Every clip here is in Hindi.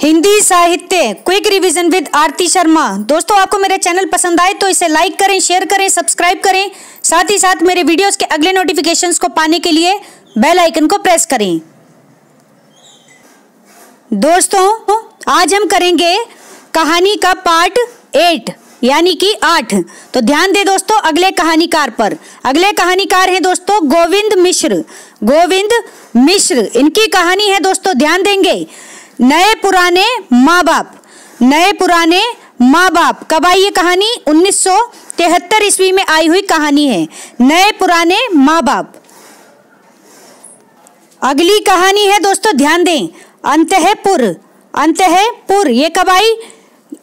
हिंदी साहित्य क्विक रिवीजन विद आरती शर्मा। दोस्तों, आपको मेरा चैनल पसंद आए तो इसे लाइक करें, शेयर करें, सब्सक्राइब करें। साथ ही साथ मेरे वीडियोस के अगले नोटिफिकेशंस को पाने के लिए बेल आइकन को प्रेस करें। दोस्तों, आज हम करेंगे कहानी का पार्ट 8 यानी कि 8। तो ध्यान दें दोस्तों अगले कहानीकार पर। अगले कहानीकार हैं दोस्तों गोविंद मिश्र। गोविंद मिश्र, इनकी कहानी है दोस्तों, ध्यान देंगे, नए पुराने माँ बाप। नए पुराने माँ बाप कब आई ये कहानी? 1973 ईस्वी में आई हुई कहानी है, नए पुराने माँ बाप। अगली कहानी है दोस्तों, ध्यान दें, अंतःपुर। अंतःपुर ये कब आई?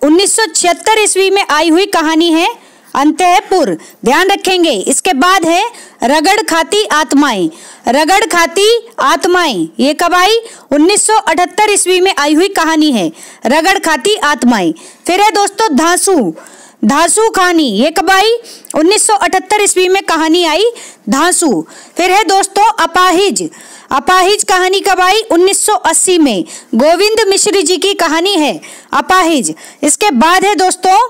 1976 ईस्वी में आई हुई कहानी है अंतःपुर, ध्यान रखेंगे। इसके बाद है रगड़ खाती आत्माएं। रगड़ खाती आत्माएं ये कब आई? 1978 ईस्वी में आई हुई कहानी है रगड़ खाती आत्माएं। फिर है दोस्तों धांसू। धांसू कहानी ये कब आई? 1978 ईस्वी में कहानी आई धांसू। फिर है दोस्तों अपाहिज। अपाहिज कहानी कब आई? 1980 में। गोविंद मिश्र जी की कहानी है अपाहिज। इसके बाद है दोस्तों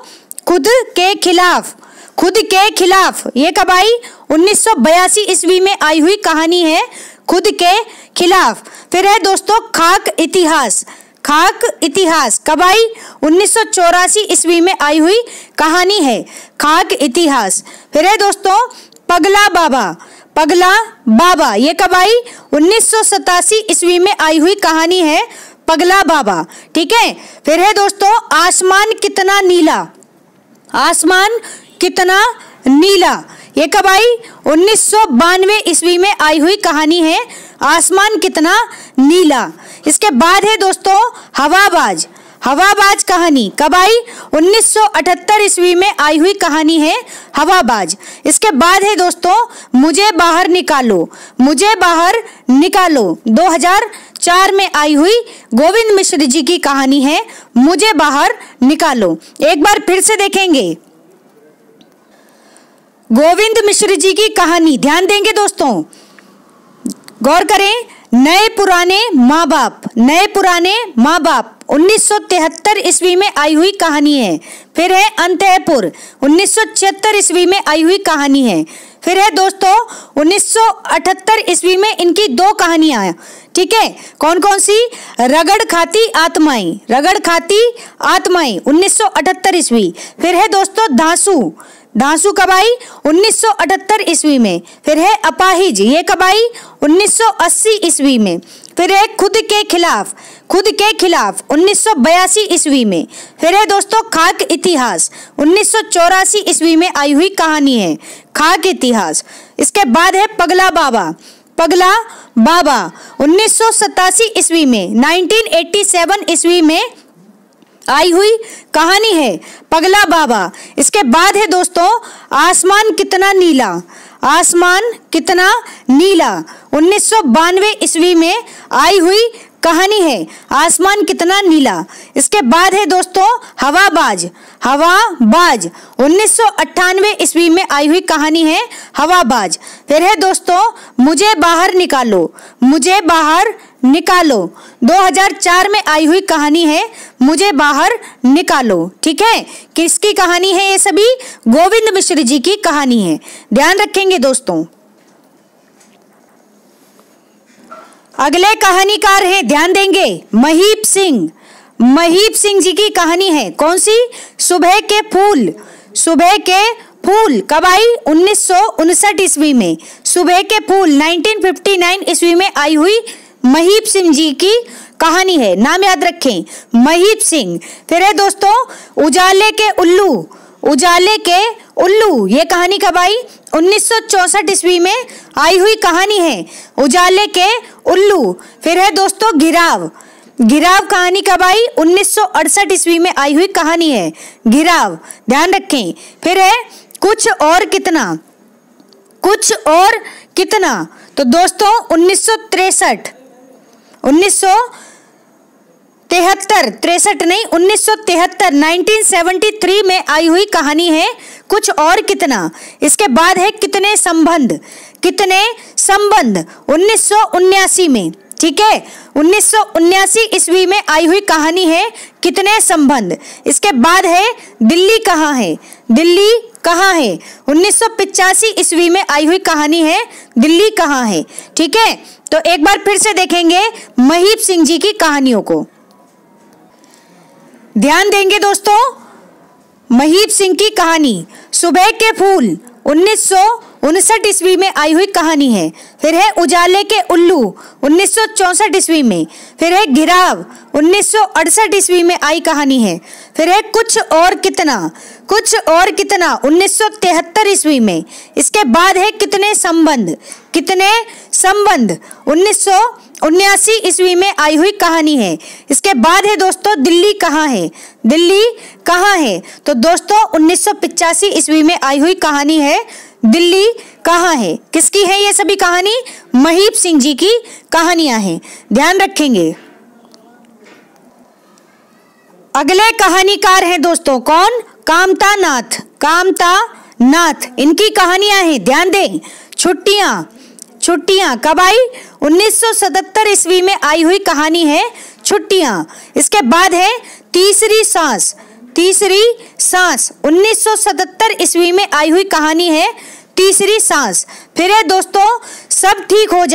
खुद के खिलाफ। खुद के खिलाफ ये कब आई? 1982 ईस्वी में आई हुई कहानी है खुद के खिलाफ। फिर है दोस्तों खाक इतिहास। खाक इतिहास कब आई? 1984 ईस्वी में आई हुई कहानी है खाक इतिहास। फिर है दोस्तों पगला बाबा। पगला बाबा ये कब आई? 1987 ईस्वी में आई हुई कहानी है पगला बाबा, ठीक है। फिर है दोस्तों आसमान कितना नीला। आसमान कितना नीला ये कब आई? 1992 ईस्वी में आई हुई कहानी है आसमान कितना नीला। इसके बाद है दोस्तों हवाबाज। हवाबाज कहानी कब आई? 1978 ईस्वी में आई हुई कहानी है हवाबाज। इसके बाद है दोस्तों मुझे बाहर निकालो। मुझे बाहर निकालो 2004 में आई हुई गोविंद मिश्र जी की कहानी है मुझे बाहर निकालो। एक बार फिर से देखेंगे गोविंद मिश्र जी की कहानी, ध्यान देंगे दोस्तों, गौर करें। नए पुराने माँ बाप। नए पुराने माँ बाप 1973 ईस्वी में आई हुई कहानी है। फिर है अंतःपुर 1976 ईस्वी में आई हुई कहानी है। फिर है दोस्तों 1978 ईस्वी में इनकी 2 कहानियां, ठीक है। कौन कौन सी? रगड़ खाती आत्माएं। रगड़ खाती आत्माएं 1978 ईस्वी। फिर है दोस्तों धांसू। धांसू कब आई? 1978 ईस्वी में। फिर है अपाहिज ये कब आई? 1980 ईस्वी में। फिर है खुद के खिलाफ। खुद के खिलाफ 1982 ईस्वी में। फिर है दोस्तों खाक इतिहास 1984 ईस्वी में आई हुई कहानी है खाक इतिहास। इसके बाद है पगला बाबा। पगला बाबा 1987 ईस्वी में, 1987 ईस्वी में आई हुई कहानी है पगला बाबा। इसके बाद है दोस्तों आसमान कितना नीला। आसमान कितना नीला 1992 ईस्वी में आई हुई कहानी है आसमान कितना नीला। इसके बाद है दोस्तों हवाबाज। हवाबाज 1998 ईस्वी में आई हुई कहानी है हवाबाज। फिर है दोस्तों मुझे बाहर निकालो। मुझे बाहर निकालो 2004 में आई हुई कहानी है मुझे बाहर निकालो, ठीक है। किसकी कहानी है ये सभी? गोविंद मिश्र जी की कहानी है, ध्यान रखेंगे दोस्तों। अगले कहानीकार हैं, ध्यान देंगे, महीप सिंह। महीप सिंह जी की कहानी है कौन सी? सुबह के फूल। सुबह के फूल कब आई? 1959 ईस्वी में। सुबह के फूल 1959 ईस्वी में आई हुई महीप सिंह जी की कहानी है, नाम याद रखें, महीप सिंह। फिर है दोस्तों उजाले के उल्लू। उजाले के उल्लू ये कहानी कब आई? 1964 ईस्वी में आई हुई कहानी है उजाले के उल्लू। फिर है दोस्तों घिराव। घिराव कहानी कब आई? 1968 ईस्वी में आई हुई कहानी है घिराव, ध्यान रखें। फिर है कुछ और कितना। कुछ और कितना तो दोस्तों 1963 1973 में आई हुई कहानी है कुछ और कितना। इसके बाद है कितने संबंध। कितने संबंध 1979 में, ठीक है। 1979 ईस्वी में आई हुई कहानी है कितने संबंध। इसके बाद है दिल्ली कहाँ है, दिल्ली कहाँ है। 1985 ईस्वी में आई हुई कहानी है दिल्ली कहाँ है, ठीक है। तो एक बार फिर से देखेंगे महीप सिंह जी की कहानियों को, ध्यान देंगे दोस्तों। महीप सिंह की कहानी सुबह के फूल 1959 ईस्वी में आई हुई कहानी है। फिर है उजाले के उल्लू 1964 ईस्वी में। फिर है घिराव 1968 ईस्वी में आई कहानी है। फिर है कुछ और कितना 1973 ईस्वी में। इसके बाद है कितने संबंध 1979 ईस्वी में आई हुई कहानी है। इसके बाद है दोस्तों दिल्ली कहाँ है, दिल्ली कहाँ है। तो दोस्तों 1985 ईस्वी में आई हुई कहानी है दिल्ली कहाँ है। किसकी है ये सभी कहानी, महीप सिंह जी की कहानियां हैं, ध्यान रखेंगे। अगले कहानीकार हैं दोस्तों कौन, कामता नाथ, इनकी कहानियां हैं, ध्यान दें। छुट्टियां कब आई, 1977 ईस्वी में आई हुई कहानी है छुट्टियां। इसके बाद है तीसरी सांस 1977 ईस्वी में आई हुई कहानी है तीसरी सांस। फिर है दोस्तों सब ठीक हो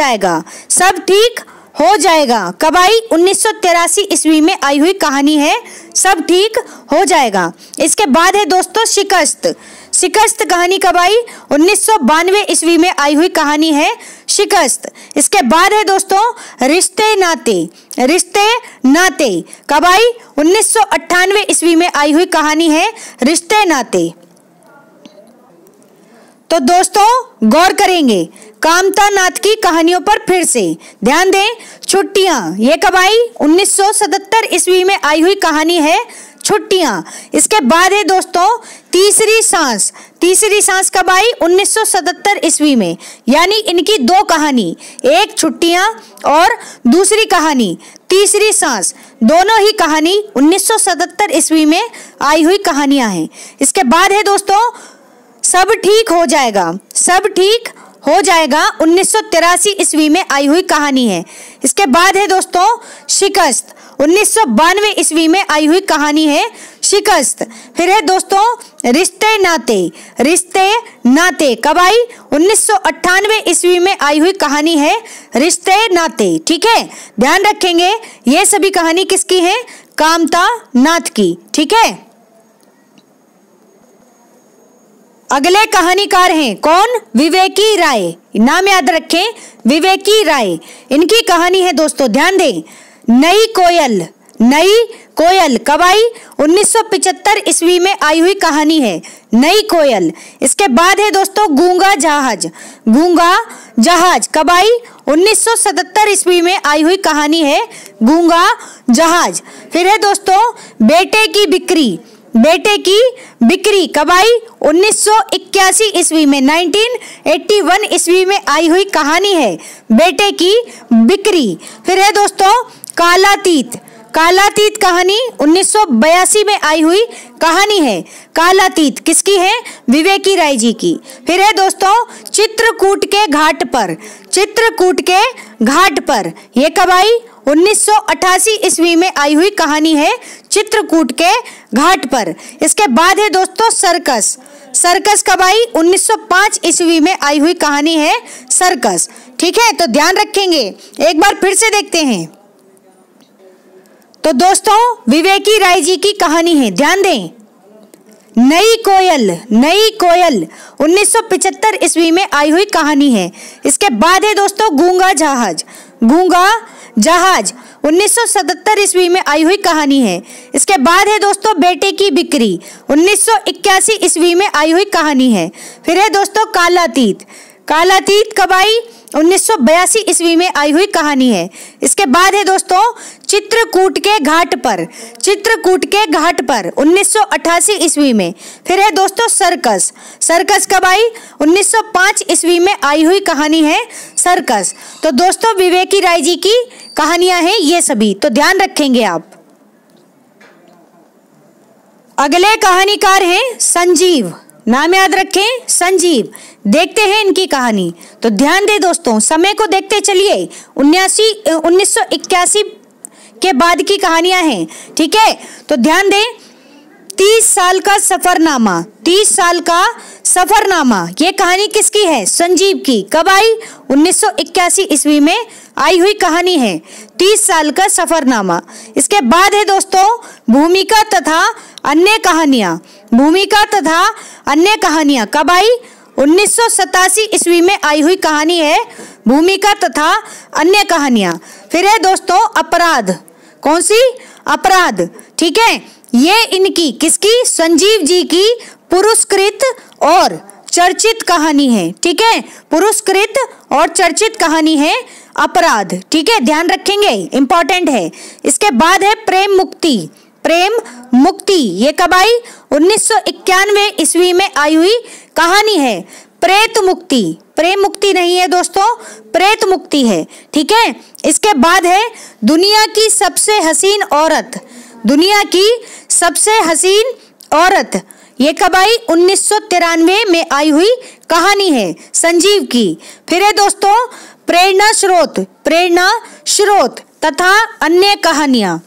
जाएगा कब आई, 1983 ईस्वी में आई हुई कहानी है सब ठीक हो जाएगा। इसके बाद है दोस्तों शिकस्त कहानी कब आई, 1992 ईस्वी में आई हुई कहानी है शिकस्त। इसके बाद है दोस्तों रिश्ते नाते कब आई, 1998 ईस्वी में आई हुई कहानी है रिश्ते नाते। तो दोस्तों गौर करेंगे कामता नाथ की कहानियों पर फिर से, ध्यान दें। छुट्टियां ये कब आई, 1977 ईस्वी में आई हुई कहानी है छुट्टियां। इसके बाद है दोस्तों तीसरी सांस कब आई, 1977 ईस्वी में। यानी इनकी दो कहानी, एक छुट्टियां और दूसरी कहानी तीसरी सांस, दोनों ही कहानी 1977 ईस्वी में आई हुई कहानियां हैं। इसके बाद है दोस्तों सब ठीक हो जाएगा 1983 ईस्वी में आई हुई कहानी है। इसके बाद है दोस्तों शिकस्त, 1992 ईस्वी में आई हुई कहानी है शिकस्त। फिर है दोस्तों रिश्ते नाते कब आई, 1998 ईस्वी में आई हुई कहानी है रिश्ते नाते, ठीक है। ध्यान रखेंगे ये सभी कहानी किसकी है, कामता नाथ की, ठीक है। अगले कहानीकार हैं कौन, विवेकी राय, नाम याद रखें विवेकी राय। इनकी कहानी है दोस्तों, ध्यान दें। नई कोयल कब आई, 1975 ईस्वी में आई हुई कहानी है नई कोयल। इसके बाद है दोस्तों गूंगा जहाज कब आई, 1977 ईस्वी में आई हुई कहानी है गूंगा जहाज। फिर है दोस्तों बेटे की बिक्री कब आई, 1981 ईस्वी में, 1981 ईस्वी में आई हुई कहानी है बेटे की बिक्री। फिर है दोस्तों कालातीत कहानी 1982 में आई हुई कहानी है कालातीत, किसकी है, विवेकी राय जी की। फिर है दोस्तों चित्रकूट के घाट पर ये कब आई, 1988 ईस्वी में आई हुई कहानी है चित्रकूट के घाट पर। इसके बाद है दोस्तों सर्कस कब आई, 1905 ईस्वी में आई हुई कहानी है सर्कस, ठीक है। तो ध्यान रखेंगे, एक बार फिर से देखते हैं। तो दोस्तों विवेकी राय जी की कहानी है, ध्यान दें। नई कोयल 1975 ईस्वी में आई हुई कहानी है। इसके बाद है दोस्तों गूंगा जहाज 1977 ईस्वी में आई हुई कहानी है। इसके बाद है दोस्तों बेटे की बिक्री 1981 ईस्वी में आई हुई कहानी है। फिर है दोस्तों कालातीत कब आई, 1982 ईस्वी में आई हुई कहानी है। इसके बाद है दोस्तों चित्रकूट के घाट पर 1988 ईस्वी में। फिर है दोस्तों सर्कस कब आई, 1905 ईस्वी में आई हुई कहानी है सर्कस। तो दोस्तों विवेकी राय जी की कहानियां हैं ये सभी, तो ध्यान रखेंगे आप। अगले कहानीकार हैं संजीव, नाम याद रखें संजीव। देखते हैं इनकी कहानी। तो ध्यान दें दोस्तों, समय को देखते चलिए। 1981 के बाद की कहानियां हैं, ठीक है। तो ध्यान दें, 30 साल का सफरनामा। 30 साल का सफरनामा, ये कहानी किसकी है? संजीव की। कब आई? 1981 ईस्वी में आई हुई कहानी है 30 साल का सफरनामा। इसके बाद है दोस्तों भूमिका तथा अन्य कहानियां। भूमिका तथा अन्य कहानियां कब आई? 1987 ईस्वी में आई हुई कहानी है भूमिका तथा अन्य कहानियां। फिर है दोस्तों अपराध। कौन सी? अपराध, ठीक है। ये इनकी किसकी? संजीव जी की पुरस्कृत और चर्चित कहानी है, ठीक है। पुरस्कृत और चर्चित कहानी है अपराध, ठीक है, ध्यान रखेंगे, इंपॉर्टेंट है। इसके बाद है प्रेम मुक्ति। प्रेम मुक्ति ये कब आई? 1991 ईस्वी में आई हुई कहानी है प्रेत मुक्ति। प्रेम मुक्ति नहीं है दोस्तों, प्रेत मुक्ति है, ठीक है। इसके बाद है दुनिया की सबसे हसीन औरत। दुनिया की सबसे हसीन औरत ये कब आई? 1993 में आई हुई कहानी है संजीव की। फिर है दोस्तों प्रेरणा स्रोत। प्रेरणा स्रोत तथा अन्य कहानियां।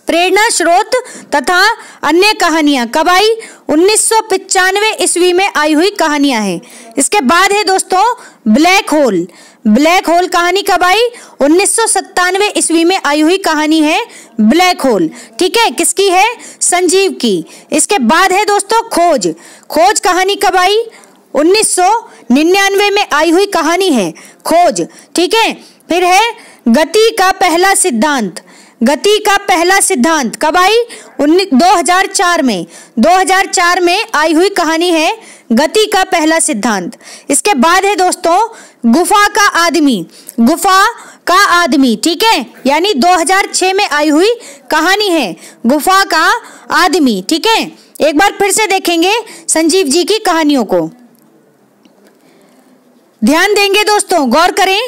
प्रेरणा स्रोत तथा अन्य कहानियां कब आई? 1995 ईस्वी में आई हुई कहानियां हैं। इसके बाद है दोस्तों ब्लैक होल। ब्लैक होल कहानी कब आई? 1997 ईस्वी में आई हुई कहानी है ब्लैक होल, ठीक है, किसकी है? संजीव की। इसके बाद है दोस्तों खोज। खोज कहानी कब आई? 1999 में आई हुई कहानी है खोज, ठीक है। फिर है गति का पहला सिद्धांत। गति का पहला सिद्धांत कब आई? 2004 में। 2004 में आई हुई कहानी है गति का पहला सिद्धांत। इसके बाद है दोस्तों गुफा का आदमी। गुफा का आदमी, ठीक है, यानी 2006 में आई हुई कहानी है गुफा का आदमी, ठीक है। एक बार फिर से देखेंगे संजीव जी की कहानियों को, ध्यान देंगे दोस्तों, गौर करें।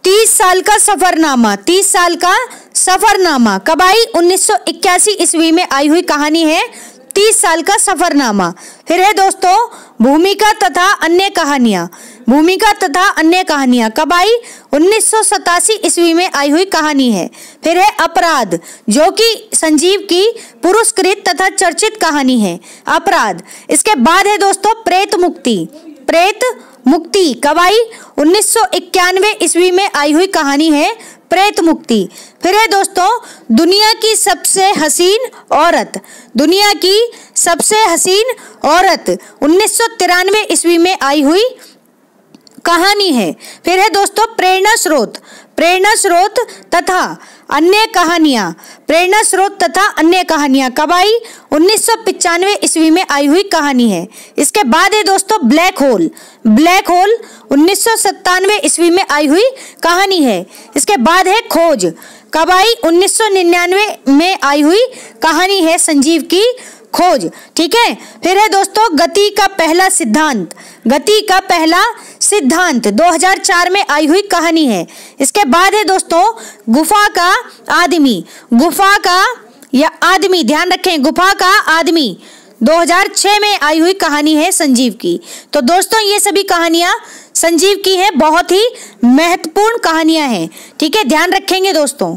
30 साल का सफरनामा। 30 साल का सफरनामा कब आई? 1981 ईस्वी में आई हुई कहानी है 30 साल का सफरनामा। फिर है दोस्तों भूमिका तथा अन्य कहानियां। भूमिका तथा अन्य कहानियां कब आई? 1987 ईस्वी में आई हुई कहानी है। फिर है अपराध, जो कि संजीव की पुरस्कृत तथा चर्चित कहानी है अपराध। इसके बाद है दोस्तों प्रेत मुक्ति। प्रेत मुक्ति कब आई? 1991 ईस्वी में आई हुई कहानी है प्रेत मुक्ति। फिर है दोस्तों दुनिया की सबसे हसीन औरत। दुनिया की सबसे हसीन औरत 1993 ईस्वी में आई हुई कहानी है। फिर है दोस्तों प्रेरणा स्रोत। प्रेरणा स्रोत तथा अन्य कहानियां। प्रेरणा स्रोत तथा अन्य कहानियां कब आई? 1995 ईस्वी में आई हुई कहानी है। इसके बाद है दोस्तों ब्लैक होल। ब्लैक होल 1997 ईस्वी में आई हुई कहानी है। इसके बाद है खोज। कब आई? 1999 में आई हुई कहानी है संजीव की खोज, ठीक है। फिर है दोस्तों गति का पहला सिद्धांत। गति का पहला सिद्धांत 2004 में आई हुई कहानी है। इसके बाद है दोस्तों गुफा का आदमी। गुफा का या आदमी, ध्यान रखें, गुफा का आदमी 2006 में आई हुई कहानी है संजीव की। तो दोस्तों ये सभी कहानियां संजीव की हैं, बहुत ही महत्वपूर्ण कहानियां हैं, ठीक है, ध्यान रखेंगे दोस्तों।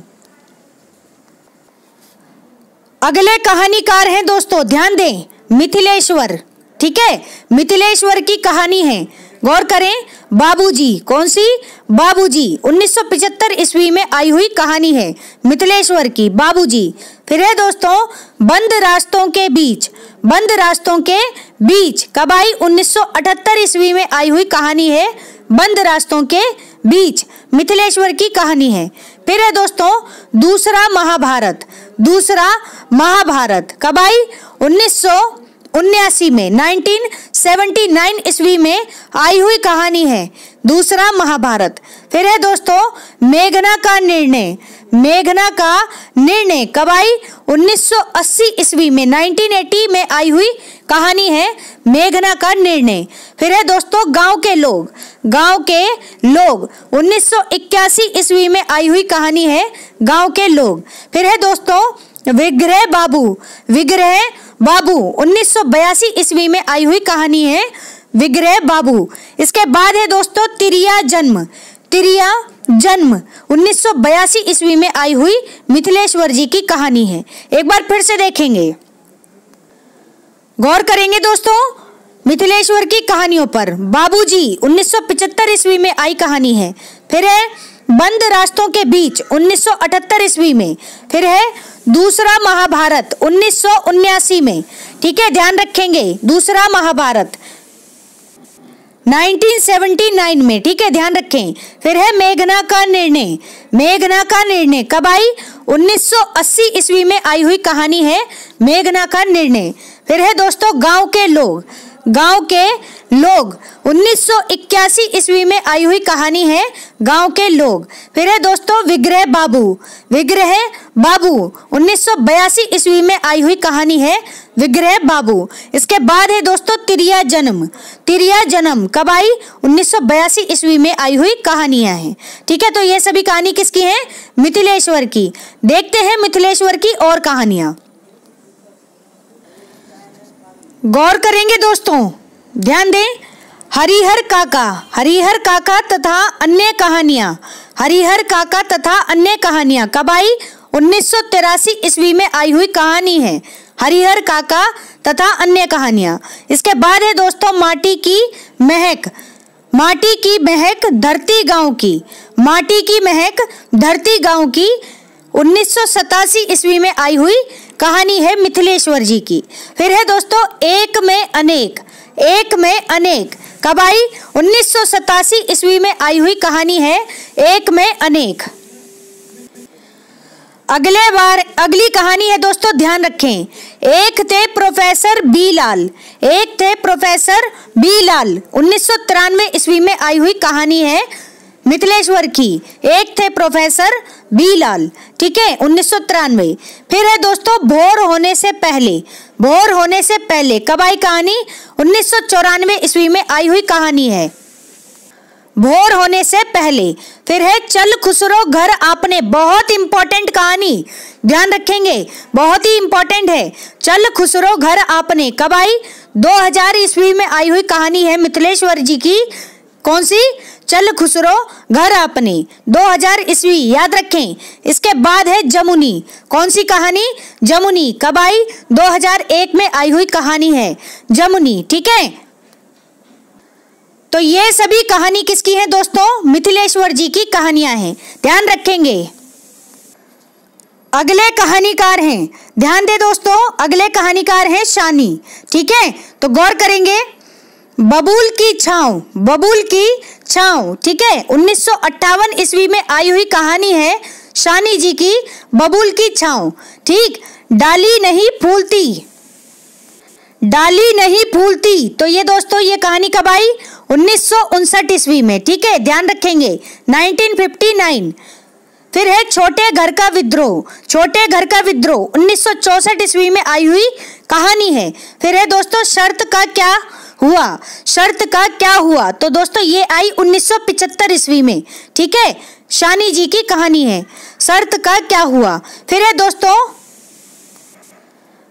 अगले कहानीकार हैं दोस्तों, ध्यान दें, मिथिलेश्वर, ठीक है, मिथिलेश्वर की कहानी है, गौर करें। बाबूजी, कौन सी? बाबूजी 1975 ईस्वी में आई हुई कहानी है मिथिलेश्वर की बाबूजी। फिर है दोस्तों बंद रास्तों के बीच। बंद रास्तों के बीच कब आई? 1978 ईस्वी में आई हुई कहानी है बंद रास्तों के बीच, मिथिलेश्वर की कहानी है। फिर है दोस्तों दूसरा महाभारत। दूसरा महाभारत कब आई? 1979 में, 1979 ईस्वी में आई हुई कहानी है दूसरा महाभारत। फिर है दोस्तों मेघना का निर्णय। मेघना का निर्णय कब आई? 1980 ईस्वी में, 1980 में आई हुई कहानी है मेघना का निर्णय। फिर है दोस्तों गांव के लोग। गांव के लोग 1981 ईस्वी में आई हुई कहानी है गांव के लोग। फिर है दोस्तों विग्रह बाबू। विग्रह बाबू 1982 ईस्वी में आई हुई कहानी है विग्रह बाबू। इसके बाद है दोस्तों तिरिया जन्म। तिरिया जन्म 1982 ईस्वी में आई हुई मिथिलेश्वर जी की कहानी है। एक बार फिर से देखेंगे, गौर करेंगे दोस्तों मिथिलेश्वर की कहानियों पर। बाबूजी 1975 ईस्वी में आई कहानी है। फिर है बंद रास्तों के बीच 1978 ईस्वी में। फिर है दूसरा महाभारत 1979 में। ठीक है, ध्यान रखेंगे दूसरा महाभारत 1979 में। ठीक है, ध्यान रखें। फिर है मेघना का निर्णय। मेघना का निर्णय कब आई? 1980 ईस्वी में आई हुई कहानी है मेघना का निर्णय। फिर है दोस्तों गांव के लोग। गांव के लोग 1981 ईस्वी में आई हुई कहानी है गांव के लोग। फिर है दोस्तों विग्रह बाबू। विग्रह बाबू 1982 ईस्वी में आई हुई कहानी है विग्रह बाबू। इसके बाद है दोस्तों तिरिया जन्म। तिरिया जन्म कब आई? 1982 ईस्वी में आई हुई कहानियां हैं। ठीक है, तो ये सभी कहानी किसकी है? मिथिलेश्वर की। देखते हैं मिथिलेश्वर की और कहानियां। गौर करेंगे दोस्तों, ध्यान दें। हरिहर काका। हरिहर काका तथा अन्य कहानियां। हरिहर काका तथा अन्य कहानियां कब आई? 1983 ईस्वी में आई हुई कहानी है हरिहर काका तथा अन्य कहानियां। इसके बाद है दोस्तों माटी की महक। माटी की महक धरती गांव की। माटी की महक धरती गांव की 1987 ईस्वी में आई हुई कहानी है मिथिलेश्वर जी की। फिर है दोस्तों एक में अनेक। एक में अनेक कब आई? 1987 ईस्वी में आई हुई कहानी है एक में अनेक। अगली कहानी है दोस्तों, ध्यान रखें। एक थे प्रोफेसर बी लाल। एक थे प्रोफेसर बी लाल 1993 ईस्वी में आई हुई कहानी है मिथिलेश्वर की। एक थे प्रोफेसर बी लाल। ठीक है, 1993। फिर है दोस्तों भोर होने से पहले। भोर होने से पहले कब आई कहानी? 1994 ईस्वी में आई हुई कहानी है भोर होने से पहले। फिर है चल खुसरो घर आपने। बहुत इंपॉर्टेंट कहानी, ध्यान रखेंगे, बहुत ही इंपॉर्टेंट है। चल खुसरो घर आपने कब आई? 2000 ईस्वी में आई हुई कहानी है मिथिलेश्वर जी की। कौन सी? चल खुसरो घर आपने, 2000 ईस्वी, याद रखें। इसके बाद है जमुनी। कौन सी कहानी? जमुनी कब आई? 2001 में आई हुई कहानी है जमुनी। ठीक है, तो ये सभी कहानी किसकी है दोस्तों? मिथिलेश्वर जी की कहानियां हैं, ध्यान रखेंगे। अगले कहानीकार हैं, ध्यान दे दोस्तों, अगले कहानीकार हैं शानी। ठीक है, तो गौर करेंगे। बबूल की छांव। बबूल की छांव। ठीक है, 1958 ईस्वी में आई हुई कहानी है शानी जी की बबूल की छांव। ठीक, डाली नहीं फूलती। डाली नहीं फूलती, तो ये दोस्तों ये कहानी कब आई? 1959 ईस्वी में। ठीक है, ध्यान रखेंगे, 1959। फिर है छोटे घर का विद्रोह। छोटे घर का विद्रोह 1964 ईस्वी में आई हुई कहानी है। फिर है दोस्तों शर्त का क्या हुआ। शर्त का क्या हुआ, तो दोस्तों ये आई 1975 ईस्वी में। ठीक है, शानी जी की कहानी है शर्त का क्या हुआ। फिर है दोस्तों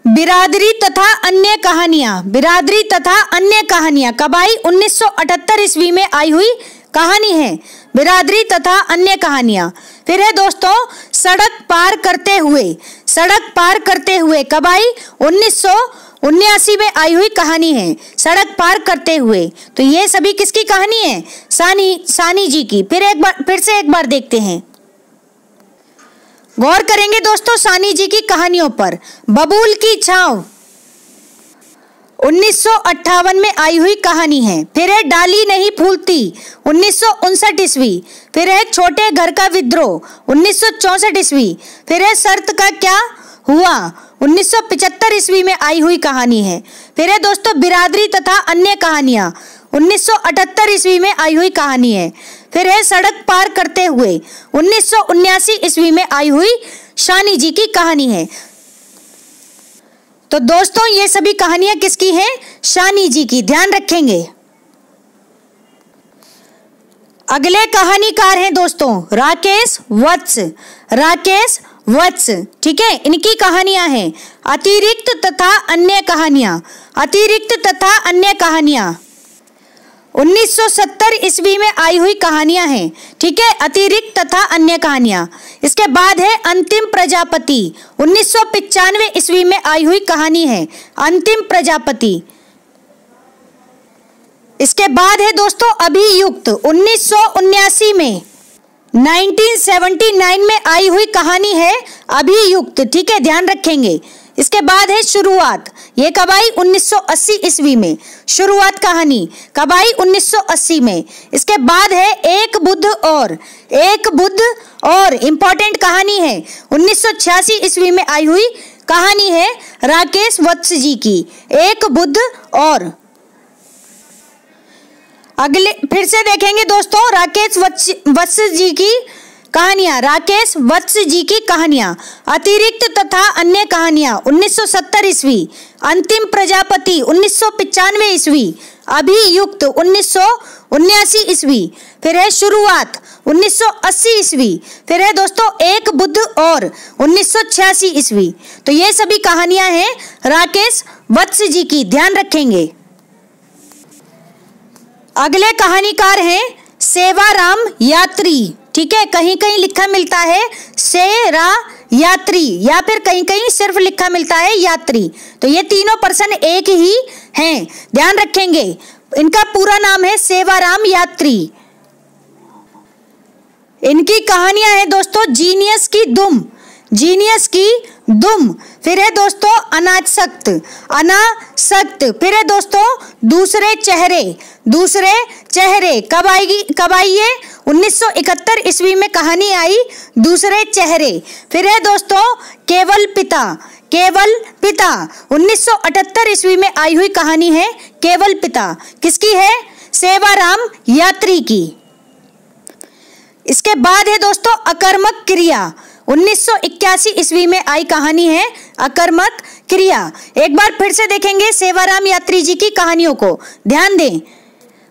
बिरादरी तथा अन्य कहानियां। बिरादरी तथा अन्य कहानियां कब आई? 1978 ईस्वी में आई हुई कहानी है बिरादरी तथा अन्य कहानियां। फिर है दोस्तों सड़क पार करते हुए। सड़क पार करते हुए कब आई? 1979 में आई हुई कहानी है सड़क पार करते हुए। तो ये सभी किसकी कहानी है? सानी जी की। फिर से एक बार देखते हैं, गौर करेंगे दोस्तों सानी जी की कहानियों पर। बबूल की छांव 1958 में आई हुई कहानी है। फिर है डाली नहीं फूलती 1959 ईस्वी। फिर है छोटे घर का विद्रोह 1964 ईस्वी। फिर है शर्त का क्या हुआ 1975 ईस्वी में आई हुई कहानी है। फिर है दोस्तों बिरादरी तथा अन्य कहानियां 1978 ईस्वी में आई हुई कहानी है। फिर है सड़क पार करते हुए 1979 ईस्वी में आई हुई शानी जी की कहानी है। तो दोस्तों ये सभी कहानियां किसकी हैं? शानी जी की, ध्यान रखेंगे। अगले कहानीकार हैं दोस्तों राकेश वत्स। राकेश वत्स, ठीक है, इनकी कहानियां हैं अतिरिक्त तथा अन्य कहानियां। अतिरिक्त तथा अन्य कहानियां 1970 ईस्वी में आई हुई कहानियां हैं, ठीक है, अतिरिक्त तथा अन्य कहानियां। इसके बाद है अंतिम प्रजापति, 1995 ईस्वी में आई हुई कहानी है अंतिम प्रजापति। इसके बाद है दोस्तों अभियुक्त, 1979 में 1979 में आई हुई कहानी है अभियुक्त, ठीक है, ध्यान रखेंगे। इसके बाद है शुरुआत, ये कब आई 1980 ईस्वी में। शुरुआत कहानी कब आई 1980 में। इसके बाद है एक बुद्ध और, एक बुद्ध और इंपॉर्टेंट कहानी है 1986 ईस्वी में आई हुई कहानी है राकेश वत्स जी की, एक बुद्ध और। अगले फिर से देखेंगे दोस्तों राकेश वत्स जी की कहानियां, राकेश वत्स जी की कहानियां। अतिरिक्त तथा अन्य कहानियां 1970 ईस्वी, अंतिम प्रजापति 1995 ईस्वी, अभियुक्त 1979 ईस्वी, फिर है शुरुआत 1980 ईस्वी, फिर है दोस्तों एक बुद्ध और 1986 ईस्वी। तो ये सभी कहानियां हैं राकेश वत्स जी की, ध्यान रखेंगे। अगले कहानीकार हैं सेवाराम यात्री, ठीक है, कहीं कहीं लिखा मिलता है सेरा यात्री या फिर कहीं कहीं सिर्फ लिखा मिलता है यात्री। तो ये तीनों पर्सन एक ही हैं, ध्यान रखेंगे। इनका पूरा नाम है सेवाराम यात्री। इनकी कहानियां हैं दोस्तों जीनियस की दुम, जीनियस की दुम, फिर है दोस्तों अनासक्त, अनासक्त, फिर है दोस्तों दूसरे चेहरे, दूसरे चेहरे। कब आएगी, कब आई ये 1971 ईस्वी में कहानी आई दूसरे चेहरे। फिर है दोस्तों केवल पिता, केवल पिता 1978 ईस्वी में आई हुई कहानी है केवल पिता। किसकी है, सेवाराम यात्री की। इसके बाद है दोस्तों अकर्मक क्रिया, 1981 ईस्वी में आई कहानी है अकर्मक क्रिया। एक बार फिर से देखेंगे सेवाराम यात्री जी की कहानियों को, ध्यान दें।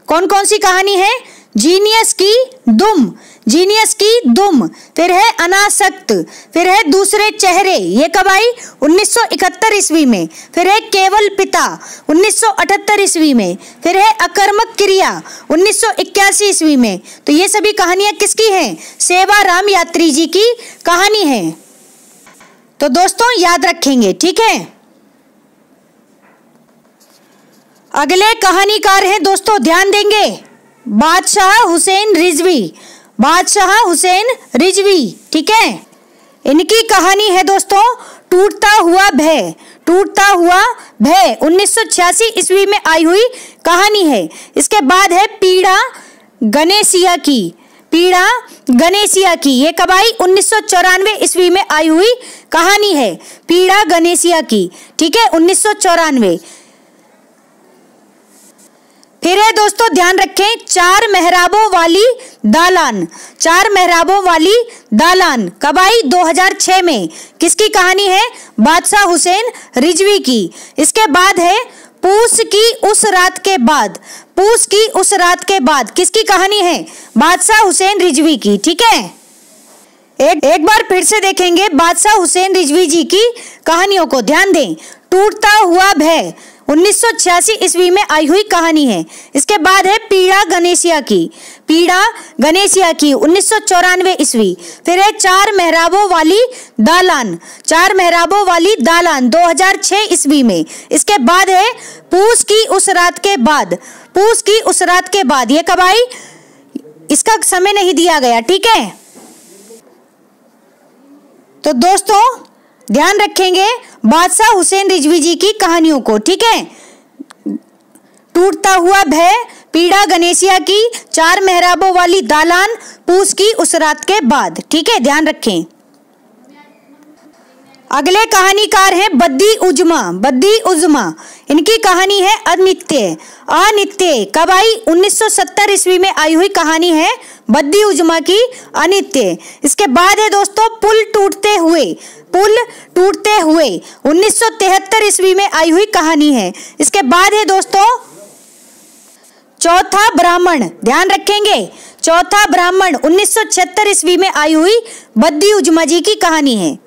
कौन कौन सी कहानी है, जीनियस की दुम, जीनियस की दुम, फिर है अनासक्त, फिर है दूसरे चेहरे, ये कब आई 1971 ईस्वी में, फिर है केवल पिता 1978 ईस्वी में, फिर है अकर्मक क्रिया 1981 ईस्वी में। तो ये सभी कहानियां किसकी हैं, सेवाराम यात्री जी की कहानी है। तो दोस्तों याद रखेंगे, ठीक है। अगले कहानीकार हैं दोस्तों, ध्यान देंगे, बादशाह हुसैन रिजवी, बादशाह हुसैन रिजवी, ठीक है। इनकी कहानी है दोस्तों टूटता हुआ भय, टूटता हुआ भय 1986 ईस्वी में आई हुई कहानी है। इसके बाद है पीड़ा गणेशिया की, पीड़ा गणेशिया की, ये कब आई 1994 ईस्वी में आई हुई कहानी है पीड़ा गणेशिया की, ठीक है, 1994। फिर है दोस्तों ध्यान रखें चार मेहराबों वाली दालान, चार मेहराबों वाली दालान कब आई 2006 में। किसकी कहानी है, बादशाह हुसैन रिजवी की। इसके बाद है पूस की उस रात के बाद, पूस की उस रात के बाद, किसकी कहानी है, बादशाह हुसैन रिजवी की, ठीक है। एक बार फिर से देखेंगे बादशाह हुसैन रिजवी जी की कहानियों को, ध्यान दें। टूटता हुआ भय 1986 ईस्वी में आई हुई कहानी है। इसके बाद है पीड़ा गणेशिया की, पीड़ा गणेशिया की 1994 ईस्वी। फिर है चार मेहराबों वाली दालान, चार मेहराबों वाली दालान 2006 ईस्वी में। इसके बाद है पूस की उस रात के बाद, पूस की उस रात के बाद, ये कब आई, इसका समय नहीं दिया गया, ठीक है। तो दोस्तों ध्यान रखेंगे बादशाह हुसैन रिजवी जी की कहानियों को, ठीक है। टूटता हुआ भय, पीड़ा गणेशिया की, चार मेहराबों वाली दालान, पूस की उस रात के बाद, ठीक है, ध्यान रखें। अगले कहानीकार हैं बद्दी उजमा, बद्दी उजमा। इनकी कहानी है अनित्य, अनित्य कब आई 1970 ईस्वी में आई हुई कहानी है बद्दी उजमा की अनित्य। इसके बाद है दोस्तों पुल टूटते हुए, पुल टूटते हुए 1973 ईस्वी में आई हुई कहानी है। इसके बाद है दोस्तों चौथा ब्राह्मण, ध्यान रखेंगे, चौथा ब्राह्मण 1976 ईस्वी में आई हुई बद्दी उजमा जी की कहानी है।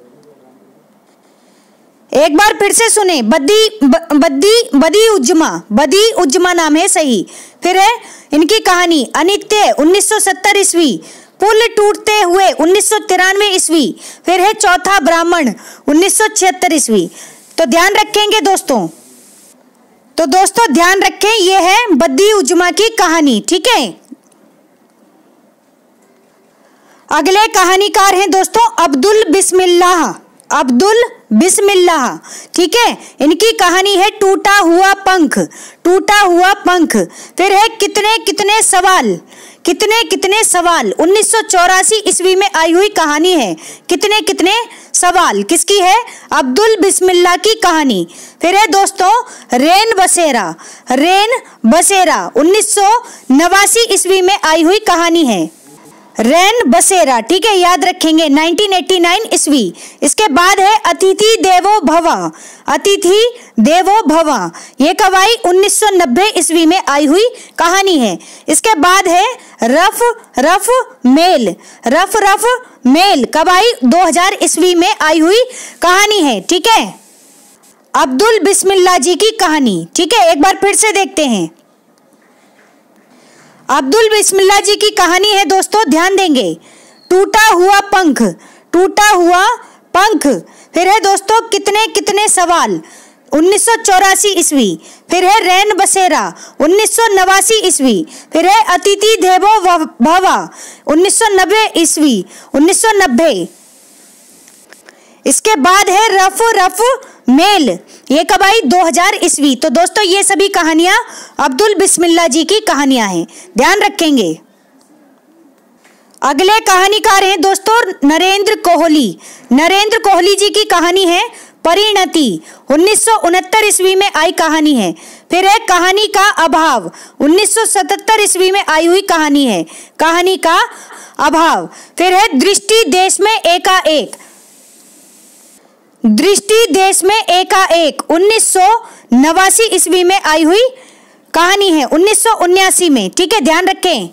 एक बार फिर से सुने, बदी उज्जमा नाम है सही। फिर है इनकी कहानी अनित्य 1970 ईस्वी, पुल टूटते हुए 1993 ईस्वी। फिर है चौथा ब्राह्मण 1976 ईस्वी। तो ध्यान रखेंगे दोस्तों, तो दोस्तों ध्यान रखें, ये है बदी उज्जमा की कहानी। ठीक है, अगले कहानीकार हैं दोस्तों अब्दुल बिस्मिल्लाह। ठीक है, इनकी कहानी है टूटा हुआ पंख। फिर है कितने सवाल 1984 ईस्वी में आई हुई कहानी है। कितने सवाल किसकी है? अब्दुल बिस्मिल्लाह की कहानी। फिर है दोस्तों रैन बसेरा 1989 ईस्वी में आई हुई कहानी है। रैन बसेरा, ठीक है, याद रखेंगे 1989 ईस्वी। इसके बाद है अतिथि देवो भवा, ये कब आई? 1990 ईस्वी में आई हुई कहानी है। इसके बाद है रफ मेल, कब आई? 2000 ईस्वी में आई हुई कहानी है। ठीक है, अब्दुल बिस्मिल्लाह जी की कहानी। ठीक है, एक बार फिर से देखते हैं। अब्दुल बिस्मिल्लाह जी की कहानी है दोस्तों, ध्यान देंगे, टूटा हुआ पंख। फिर है दोस्तों कितने सवाल 1984 ईस्वी। फिर है रैन बसेरा 1989 ईस्वी। फिर है अतिथि देवो भवा 1990 ईस्वी, 1990। इसके बाद है रफ मेल, ये कब आई? 2000 ईस्वी। तो दोस्तों ये सभी कहानियां अब्दुल बिस्मिल्लाह जी की कहानियां हैं, ध्यान रखेंगे। अगले कहानीकार हैं दोस्तों नरेंद्र कोहली जी की कहानी है परिणति, 1969 ईस्वी में आई कहानी है। फिर है कहानी का अभाव, 1977 ईस्वी में आई हुई कहानी है, कहानी का अभाव। फिर है दृष्टि देश में एकाएक 1989 ईस्वी में आई हुई कहानी है, 1979 में। ठीक है, ध्यान रखें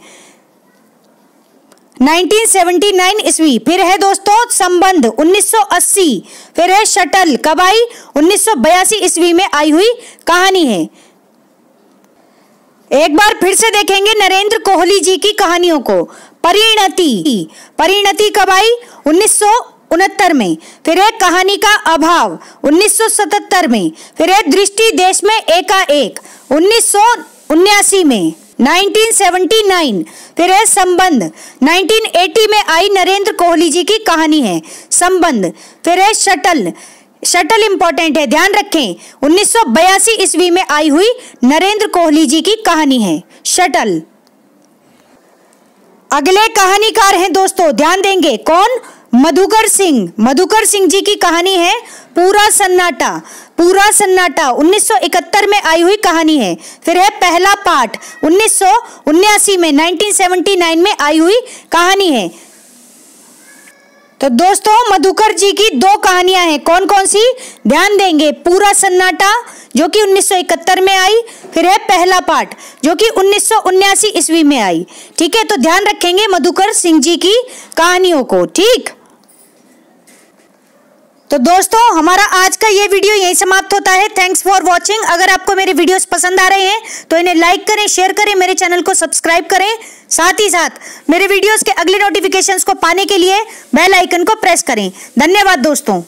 1979 ईस्वी। फिर है दोस्तों संबंध 1980। फिर है शटल, कब आई? 1982 ईस्वी में आई हुई कहानी है। एक बार फिर से देखेंगे नरेंद्र कोहली जी की कहानियों को। परिणति कब आई? 1969 में। फिर है कहानी का अभाव 1977 में। फिर है दृष्टि देश में एकाएक 1979 में, 1979। फिर है संबंध 1980 में आई नरेंद्र कोहली जी की कहानी है संबंध। फिर है शटल इंपॉर्टेंट है, ध्यान रखें 1982 ईस्वी में आई हुई नरेंद्र कोहली जी की कहानी है शटल। अगले कहानीकार हैं दोस्तों, ध्यान देंगे, कौन? मधुकर सिंह जी की कहानी है पूरा सन्नाटा 1971 में आई हुई कहानी है। फिर है पहला पाठ 1979 में, 1979 में आई हुई कहानी है। तो दोस्तों मधुकर जी की दो कहानियां हैं, कौन कौन सी? ध्यान देंगे, पूरा सन्नाटा जो कि 1971 में आई। फिर है पहला पाठ जो कि 1979 ईस्वी में आई। ठीक है, तो ध्यान रखेंगे मधुकर सिंह जी की कहानियों को। ठीक, तो दोस्तों हमारा आज का ये वीडियो यहीं समाप्त होता है। Thanks for watching. अगर आपको मेरे वीडियोस पसंद आ रहे हैं तो इन्हें लाइक करें, शेयर करें, मेरे चैनल को सब्सक्राइब करें। साथ ही साथ मेरे वीडियोस के अगले नोटिफिकेशंस को पाने के लिए बेल आइकन को प्रेस करें। धन्यवाद दोस्तों।